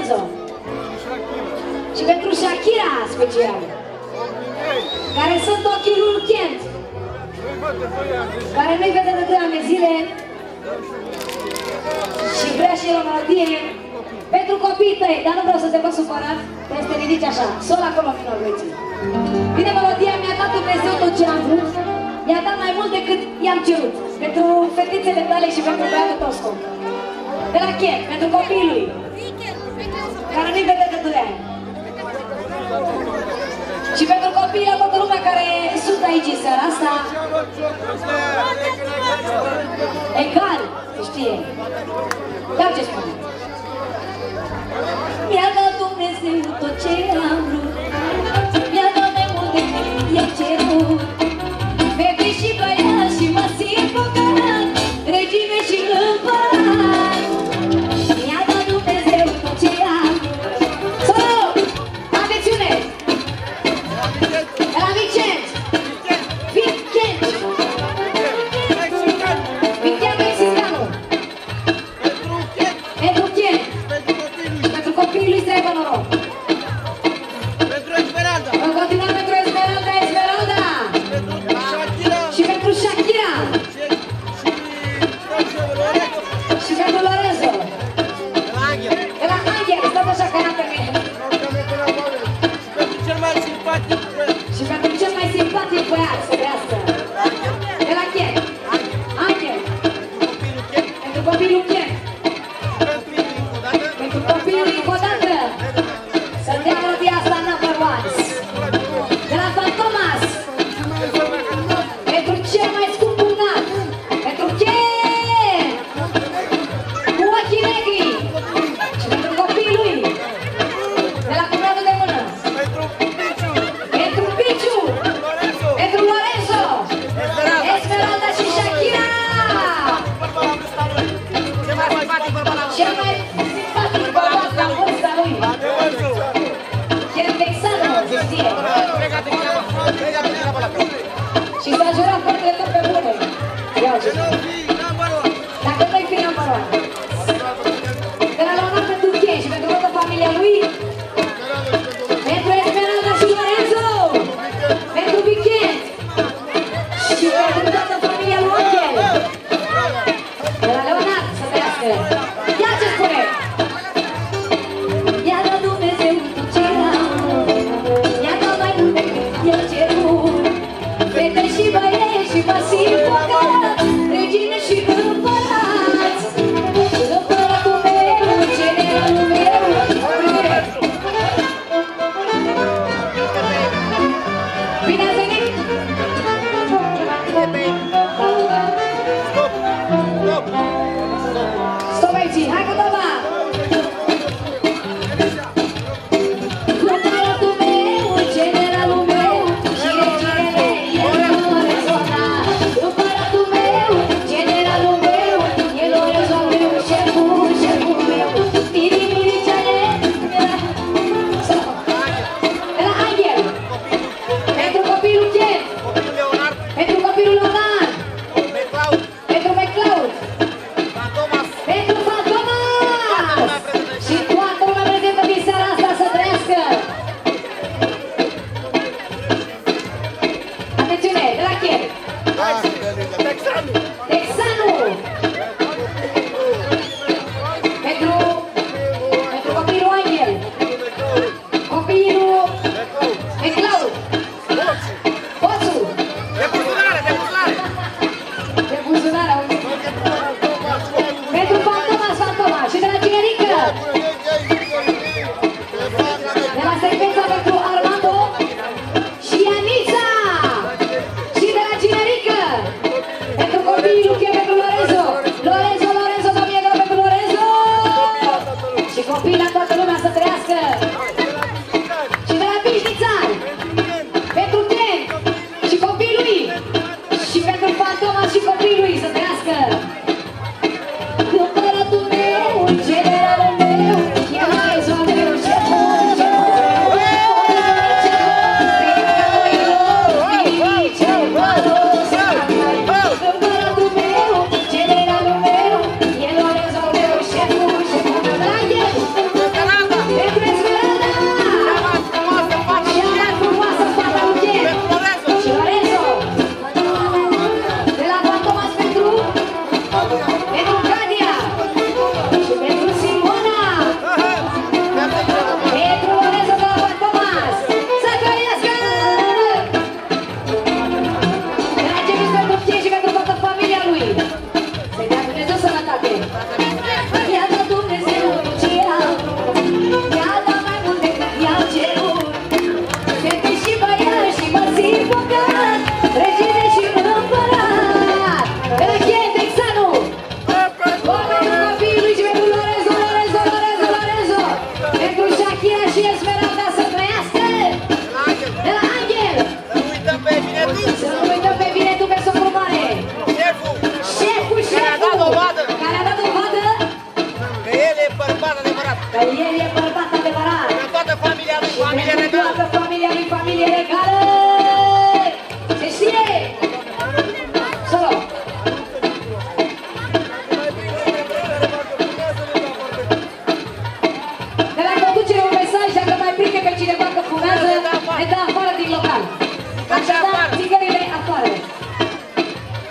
Lorenzo. Și pentru Shakira special. Care sunt ochii lui Kent. Care nu-i vede de 2 ani de zile. Și vrea și el o melodie pentru copiii tăi, dar nu vreau să te văd supărat, trebuie să te ridici așa, sol acolo minor, băieții. Bine, melodia mi-a dat Dumnezeu tot ce am vrut, mi-a dat mai mult decât i-am cerut, pentru fetițele tale și pentru băiatul tău scop. De la Ken, pentru copiii lui, care nu-i vede de 2 ani. Și pentru copiii la toată lumea care sunt aici în seara asta, egal, se știe. Iau ce spune. Mi-a dat Dumnezeu tot ce am vrut, mi-a dat mai mult decât i-am cerut. Febi și băiat și mă simt bogat, regine și împărat. Mi-a dat Dumnezeu tot ce am vrut. Solo! Atențiune! De la Vicent! Vicent! Vicent Mexicanu! Pentru Ken! Pentru copiii lui să aibă noroc! Pentru Esmeralda! În continuare pentru Esmeralda, Esmeralda! Și pentru Shakira! Și pentru Lorenzo! De la Angel! Stați așa că n-am terminat! Și pentru cel mai simpatic băiat să crească! De la Ken! Angel! Pentru copilul Ken! Pentru copilul încă o dată! Să dea melodia asta number one! De la Fantomas! Pentru cel mai scump burnat! Pentru Ken! Cu ochii negri! Și pentru copiii lui! De la cumnatul de mână! Pentru Piciu! Pentru Lorenzo! Esmeralda și Shakira! Cel mai simpatic bărbat la vârsta lui! Ken Texano, se știe! Și s-a jurat foarte tot pe bune! Iau ce dacă nu-i fi number one! De la Leonard pentru Ken și pentru toată familia lui! Pentru Esmeralda și Lorenzo! Pentru Vicent! Și pentru toată familia lui Angel! De la Leonard să trăiască! Ia ce spune! Mi-a dat Dumnezeu tot ce am vrut, mi-a dat mai mult decât i-am cerut. Fete și băieți și mă simt bogat, Că el e bărbat adevărat. Pentru toată familia lui, familie Pentru regală. toată familia lui, familie regală. Se știe? Solo. De la conducere un mesaj, dacă mai prinde pe cineva că fumează, ne dă afară din local. Așadar, țigările afară.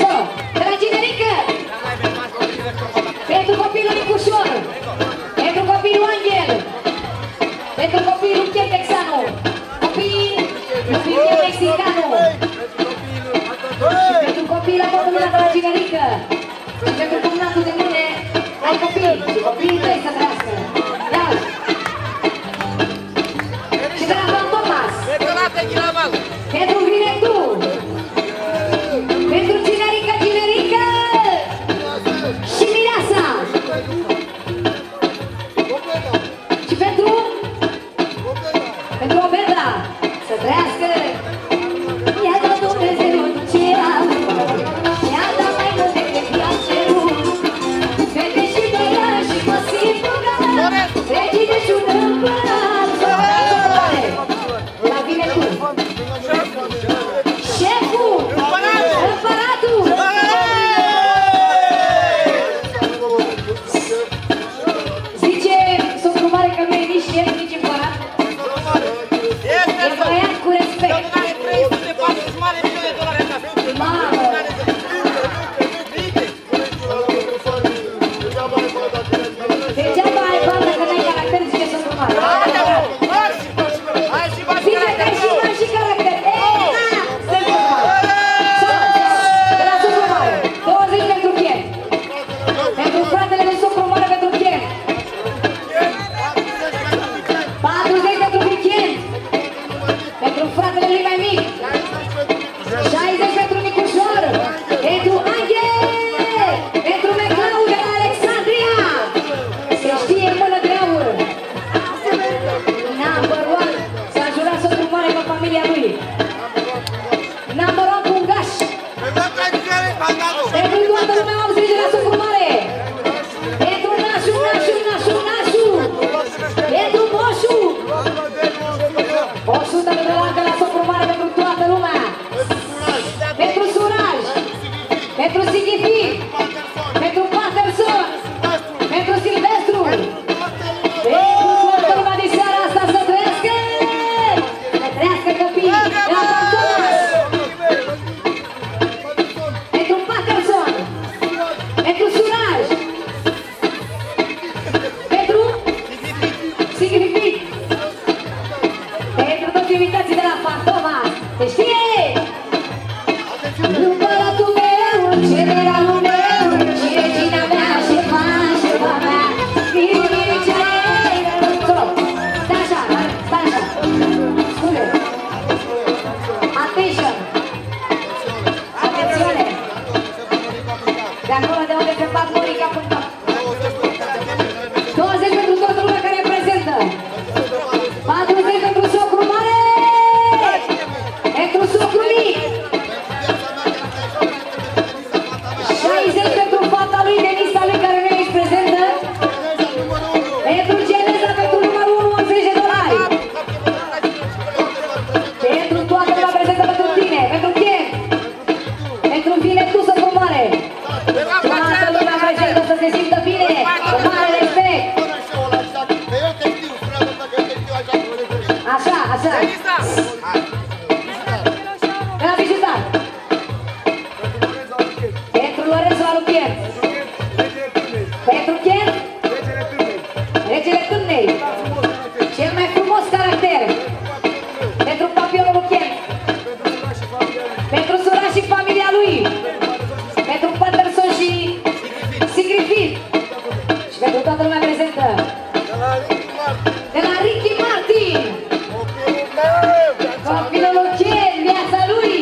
Solo. De la generică. Pentru copilul Nicușor. Pentru copilul Angel. Pentru copilul Chier Texanu. Copil mexicanu. Și pentru copila domnului de la generică. Și pentru cumnatul de mine ai copii. Și copiii tăi să trăiască. Ia-l. Și de la Juan Thomas. Pentru vine tu. Pentru generică. Și mireasa. Și pentru Obeda. Să trăiască. Mi-a dat Dumnezeu ce am. Mi-a dat mai mult decât i-am cerut. Fete și băiași și mă simt bogat. Regine și un împărat. La vine tu. Șeful. Împăratul. Zice socru mare că nu e nici șef, nici împărat. E băiat cu respect. Mamă! Degeaba ai bani dacă n-ai caracter, zice socru mare. Zice că ai și bani și caracter. De la socru mare. 20 pentru Chen. Pentru fratele lui socru mare pentru Chen. 40 pentru Chen. Pentru fratele lui mai mic. 60 pentru Nicușor. Pentru Angel. Pentru Meclau de la Alexandria. Se știe în mână de aur. Number 1. S-a jurat socru mare cu familia lui. Number 1 Pungaș. Pentru toată lumea am zis de la socru mare. Pentru Nașu. Pentru Moșu. 100 de dolari de la socru mare pentru toată lumea. Pentru Suraj. Pentru Sighifi. Pentru Patterson. Pentru Silvestru. Pentru toată lumea din seara asta să trăiască. Să trăiască copii de la Fantomas. Pentru Patterson. Pentru Suraj. Pentru Sighifi. Pentru toți invitații de la Fantomas. Se știe? Împăratul meu, generalul meu, și regina mea, șefa mea, miricea ei. Stai așa, spune. Attention. Atențiune. De acolo de unde se bat Monica până top. 20 pentru toată lumea care prezentă. 40 pentru socru mare. Pentru socru mic. 60 pentru fata lui Denisa lui care nu e aici prezentă. Pentru Geneza, pentru numărul 1, 80 de dolari. Pentru toată lumea prezentă pentru tine, pentru Chen. Pentru vine tu să mare. Toată lumea prezentă să se simtă bine, cu mare respect. Așa. De la vizitat. Pentru Lorenzo Alupier. Pentru Chen. Regele Târnei. Cel mai frumos caracter. Pentru papionul Chen. Pentru Sura și familia lui. Pentru Patterson și Sigrifit. Și pentru toată lumea prezentă. De la Ricky Martin. Copilul Chen, viața lui.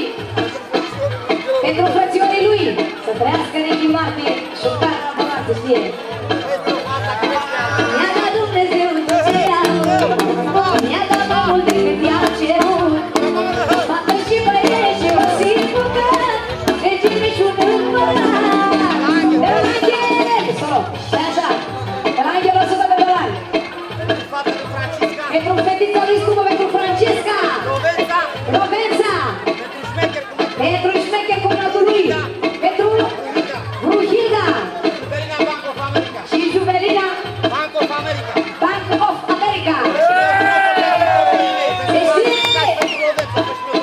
Pentru frățiorii lui. Să trăiască Ricky Martin. Și un car aborat, să știe. Mi-a dat Dumnezeu ce am. Mi-a dat mai mult decât i-am cerut. Fată și băieți și o simt bucat. Regine și un împărat. De la Angel. Solo, stai așa. De la Angel. fetița lui scumpă, pentru Francesca. Rovența. Rovența. Pentru șmecher cu Pentru șmecher cumnatul lui. Pentru Bruhilda. Juvelina Bank of America. Și Juvelina Bank of America. Bank of America.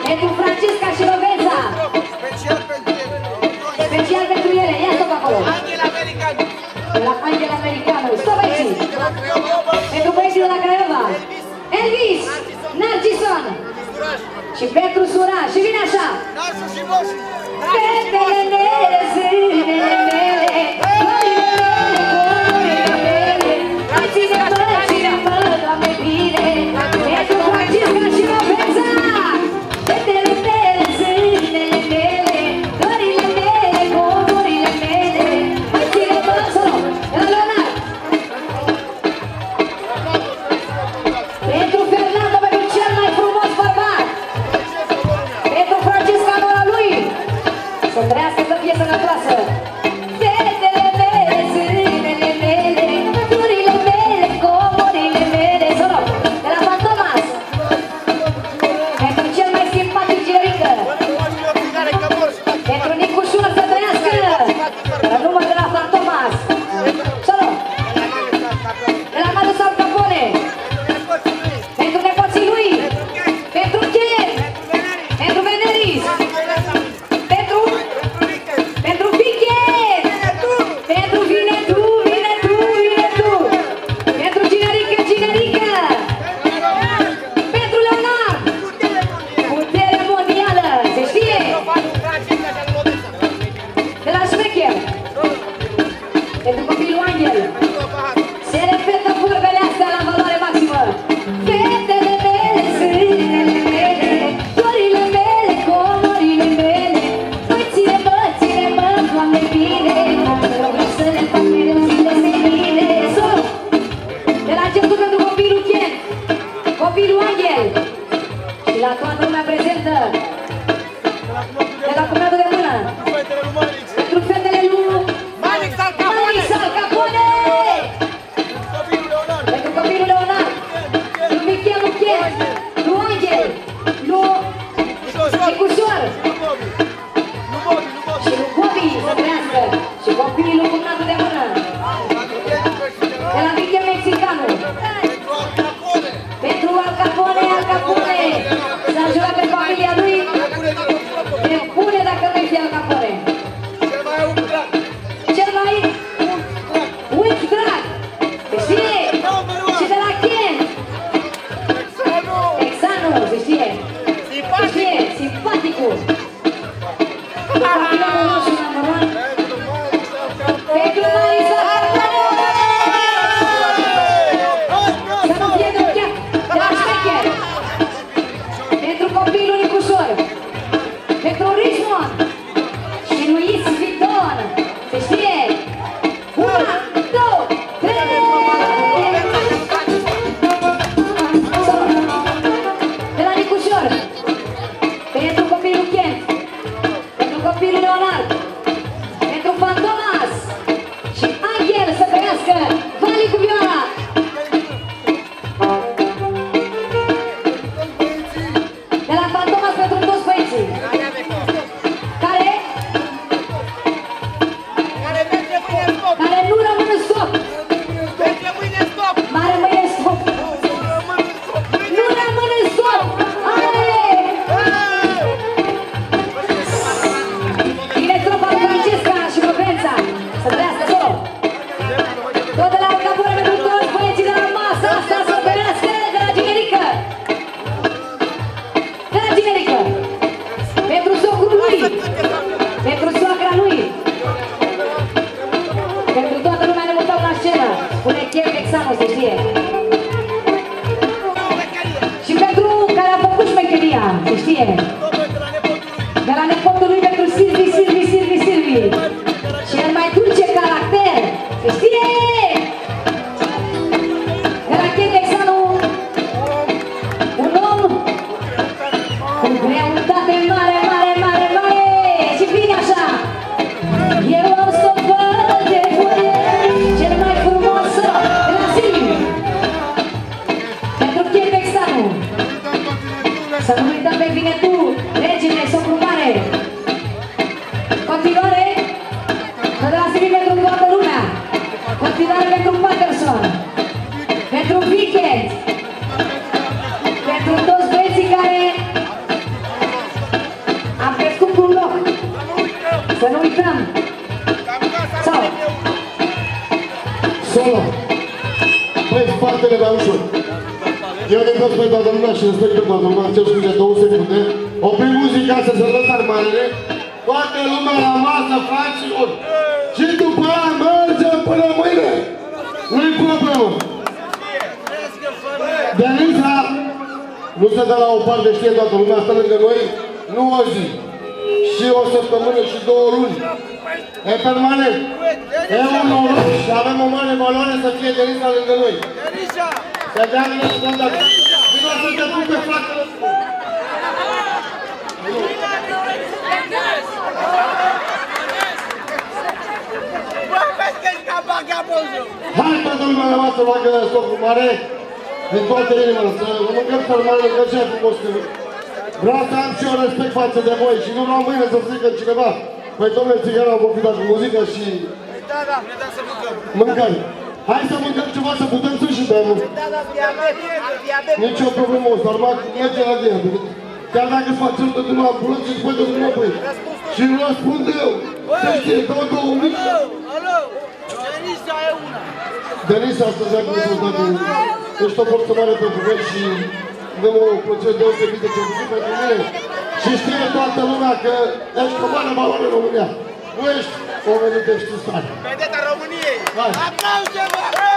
Pentru Francesca și Rovența. Special pentru ele. Ia stop acolo. Angel American. De la Angel Americano. Stop aici. Pentru băieții de la Craiova. Elvis. Narcison. Și pentru sura. Și vine așa. Nasu și Moșu. Fetele mele, zânele mele, florile mele, ține-mă, Doamne, bine, pentru Francisca și Rovența. Fetele mele, zânele mele, florile mele, comorile mele, ține-mă, solo, de la Leonard. Pentru Fernando, pentru cel mai frumos bărbat. Pentru Francesca, nora lui. Să trăiască, să fie sănătoasă. Fetele mele, zânele mele, florile mele, comorile mele. Solo, de la Fantomas. Pentru cel mai simpatic Generică. Pentru Nicușor, să trăiască. Număr de la Fantomas. Solo, de la Madu Al Capone. Pentru nepoții lui. Pentru Ken. Pentru Veneris. Pentru Vichen. Pentru vine tu, vine tu, vine tu. Pentru Generică, Generică. Pentru Leonard. Putere mondială, se știe. De la Șmecher. Pentru copilul Angel. Se repetă vorbele astea la valoare maximă. Fetele mele, zânele mele, florile mele, comorile mele. Păi ține-mă, Doamne, bine, vreau să le fac mereu zile senine. Sol! De la început pentru copilul Ken, copilul Angel. Și la toată lumea prezentă. De la cumnatul de mână. Pentru fetele lui Manix Al Capone. Manix Al Capone. Pentru copilul Leonard. Lui Michel, lui Ken, lui Angel, lui Nicușor. Și lui Bobby, să trăiască. Și copilul cumnatul de mână. De la Michel Mexicanu. Pentru Al Capone, Al Capone. S-a jurat pe familia lui. Ne pune dacă nu-i fi Al Capone. Cel mai uit drag. Se știe. Și de la Ken. Exanu, se știe. Se știe, simpaticul. Copilul roșu number 1. Pentru Marisa Capone. Să nu fie de chiar. De la Șmecher. Pentru copilul Nicușor. Pentru Richmond. Și Luis Vuitton. Se știe. 1, 2, 3. De la Nicușor. Pentru copilul Kent. Pentru copilul Leonard. Pentru Fantomas. Și Angel, să trăiască. Vali cu vioara. De la Fantomas pentru toți băieții. Care? Care merge mâine în stop. Care nu rămân în stop. Merge mâine în stop. Mai rămâne în stop. Nu rămân în stop. Ale! Vine tropa lui Francesca și Rovența. Să trăiască solo. Tot de la Al Capone pentru toți băieții de la masa asta, să trăiască de la Generică. De la Generică. Pentru socrul lui. Pentru soacra lui. Pentru toată lumea ne mutăm la scenă. Spune Ken Exanu, se știe. Și pentru care a făcut șmecheria, se știe. De la nepotul lui pentru Silvi, Silvi, Silvi, Silvi. Cel mai dulce caracter, se știe. De la Ken Exanu, un om cu greutate mare, mare, mare, mare. Și vine așa. Eu am să văd de voie cel mai frumos de la Silvi. Pentru Ken Exanu. opresc partele mai ușor. Eu de tot pe toată lumea și respect pe toată lumea, cer scuze 2 secunde. Oprim muzica să se lăsă armarele. Toată lumea la masă, fraților. Și după aia mergem până mâine. Nu-i problemă. Denisa nu se dă la o parte, știe toată lumea, stă lângă noi, nu o zi. Și o săptămână și 2 luni. E permanent. E un noroc și avem o mare valoare să fie Denisa lângă noi. Denisa! Să dea mine și doamna. Vino să te pupe, fratele. Hai toată lumea la masă, facă stocul mare. Din toată inima, să mâncăm sărmanele, că ce-ai frumos că vreau să am și eu respect față de voi și nu vreau mâine să zică cineva. Păi domnule Țigara, am vorbit cu muzică și... Da, da, ne dăm să mâncăm. Mâncăm. Hai să mâncăm ceva, să putem să și bem. Da, da, diabet. Nici o problemă, o sarmac merge la diabet. Chiar dacă îți fac cel de din ambulanță și păi de din apoi. Și îl răspund eu. Să știe, dau 2 mici. Alo, Denisa e una. Denisa, astăzi ai consultat. Ești o forță mare pentru voi și avem o plăcere deosebită ce făcut pentru mine. Și știe toată lumea că ești o mare valoare în România. Nu ești o venită, știi stare. Vedeta României. Hai. Aplauze, bă!